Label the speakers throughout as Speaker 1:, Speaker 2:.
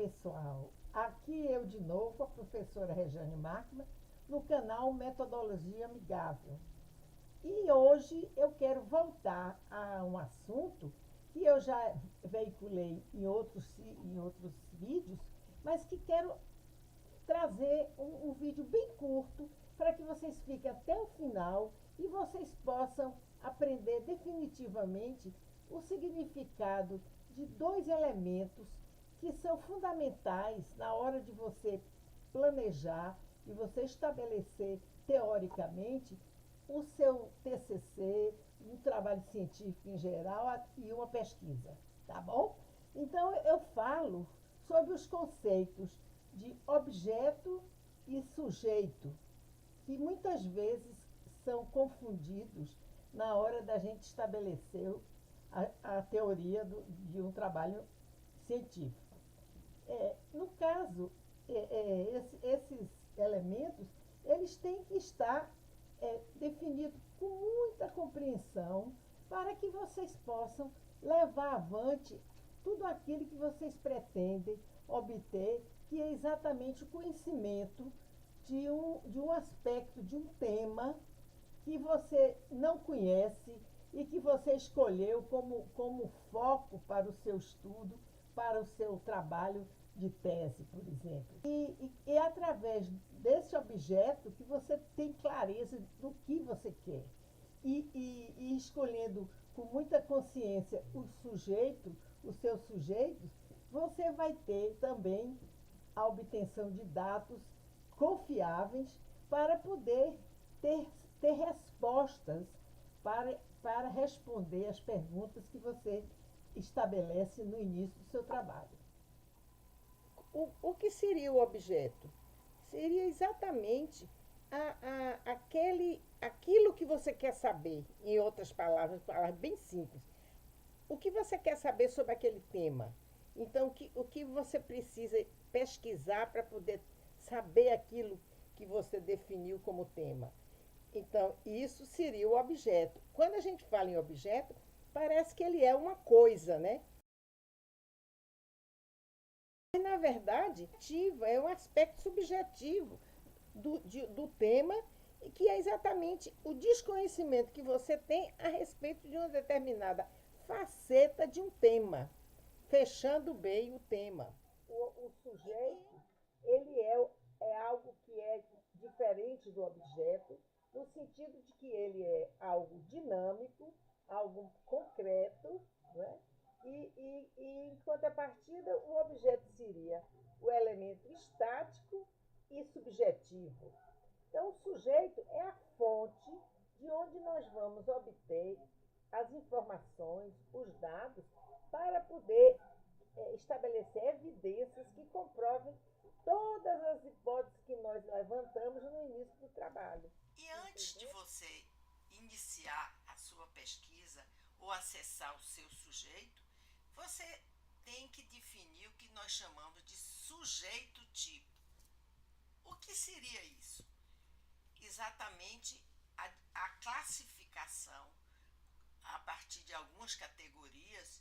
Speaker 1: pessoal, aqui eu de novo, a professora Rejane Markman, no canal Metodologia Amigável. E hoje eu quero voltar a um assunto que eu já veiculei em outros vídeos, mas que quero trazer um vídeo bem curto para que vocês fiquem até o final e vocês possam aprender definitivamente o significado de dois elementos que são fundamentais na hora de você planejar e você estabelecer teoricamente o seu TCC, um trabalho científico em geral e uma pesquisa, tá bom? Então eu falo sobre os conceitos de objeto e sujeito, que muitas vezes são confundidos na hora da gente estabelecer a teoria de um trabalho científico. No caso, esses elementos, eles têm que estar definidos com muita compreensão para que vocês possam levar avante tudo aquilo que vocês pretendem obter, que é exatamente o conhecimento de um aspecto, de um tema que você não conhece e que você escolheu como foco para o seu estudo, para o seu trabalho de tese, por exemplo. E é através desse objeto que você tem clareza do que você quer. E escolhendo com muita consciência o sujeito, os seus sujeitos, você vai ter também a obtenção de dados confiáveis para poder ter respostas para responder as perguntas que você estabelece no início do seu trabalho. O que seria o objeto? Seria exatamente aquilo que você quer saber, em outras palavras bem simples. O que você quer saber sobre aquele tema? Então, o que você precisa pesquisar para poder saber aquilo que você definiu como tema? Então, isso seria o objeto. Quando a gente fala em objeto, parece que ele é uma coisa, né? Mas, na verdade, é um aspecto subjetivo do tema, que é exatamente o desconhecimento que você tem a respeito de uma determinada faceta de um tema, fechando bem o tema. O sujeito, ele é algo que é diferente do objeto, no sentido de que ele é algo dinâmico, algo concreto, né? Em contrapartida, o objeto seria o elemento estático e subjetivo. Então, o sujeito é a fonte de onde nós vamos obter as informações, os dados, para poder estabelecer evidências que comprovem todas as hipóteses que nós levantamos no início do trabalho.
Speaker 2: E antes de você iniciar a sua pesquisa ou acessar o seu sujeito, você tem que definir o que nós chamamos de sujeito tipo. O que seria isso? Exatamente a classificação a partir de algumas categorias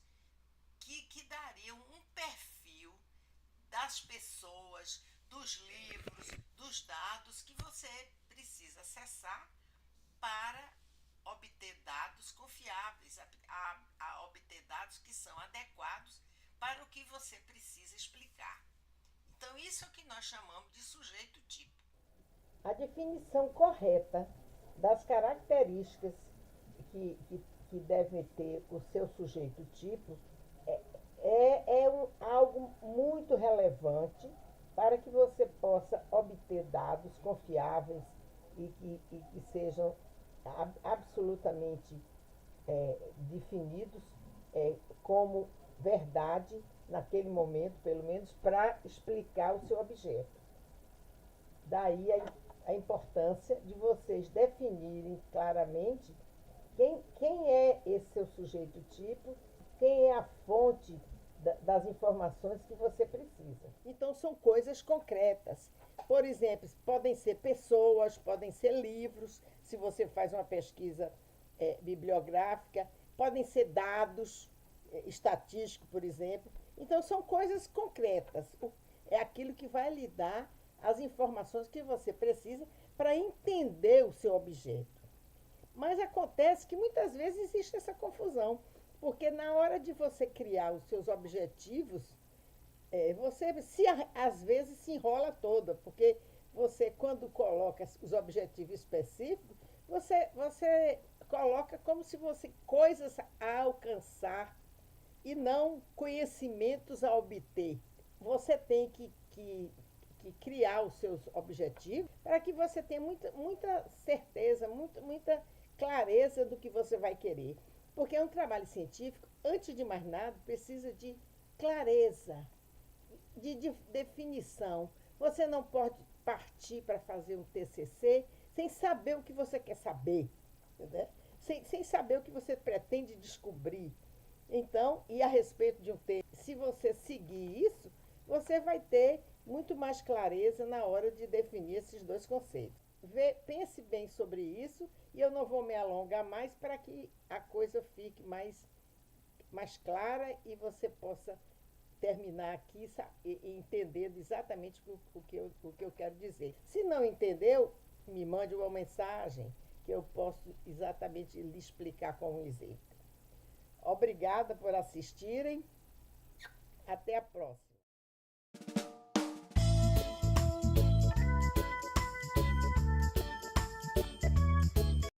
Speaker 2: que dariam um perfil das pessoas, dos livros, dos dados que você precisa acessar para obter dados confiáveis, a obter dados que são adequados para o que você precisa explicar. Então, isso é o que nós chamamos de sujeito tipo.
Speaker 1: A definição correta das características que deve ter o seu sujeito tipo algo muito relevante para que você possa obter dados confiáveis e que sejam absolutamente definidos como verdade naquele momento, pelo menos, para explicar o seu objeto. Daí a importância de vocês definirem claramente quem é esse seu sujeito tipo, quem é a fonte das informações que você precisa. Então, são coisas concretas. Por exemplo, podem ser pessoas, podem ser livros, se você faz uma pesquisa bibliográfica, podem ser dados estatísticos, por exemplo. Então, são coisas concretas. É aquilo que vai lhe dar as informações que você precisa para entender o seu objeto. Mas acontece que muitas vezes existe essa confusão, porque na hora de você criar os seus objetivos, você às vezes se enrola toda, porque você, quando coloca os objetivos específicos, você coloca como se fossem coisas a alcançar e não conhecimentos a obter. Você tem que criar os seus objetivos para que você tenha muita certeza, muita clareza do que você vai querer. Porque é um trabalho científico, antes de mais nada, precisa de clareza, de definição. Você não pode partir para fazer um TCC sem saber o que você quer saber, né? Sem saber o que você pretende descobrir. Então, e a respeito de um tema, se você seguir isso, você vai ter muito mais clareza na hora de definir esses dois conceitos. Pense bem sobre isso e eu não vou me alongar mais para que a coisa fique mais clara e você possa terminar aqui entendendo exatamente o que eu quero dizer. Se não entendeu, me mande uma mensagem que eu posso exatamente lhe explicar com um exemplo. Obrigada por assistirem. Até a próxima.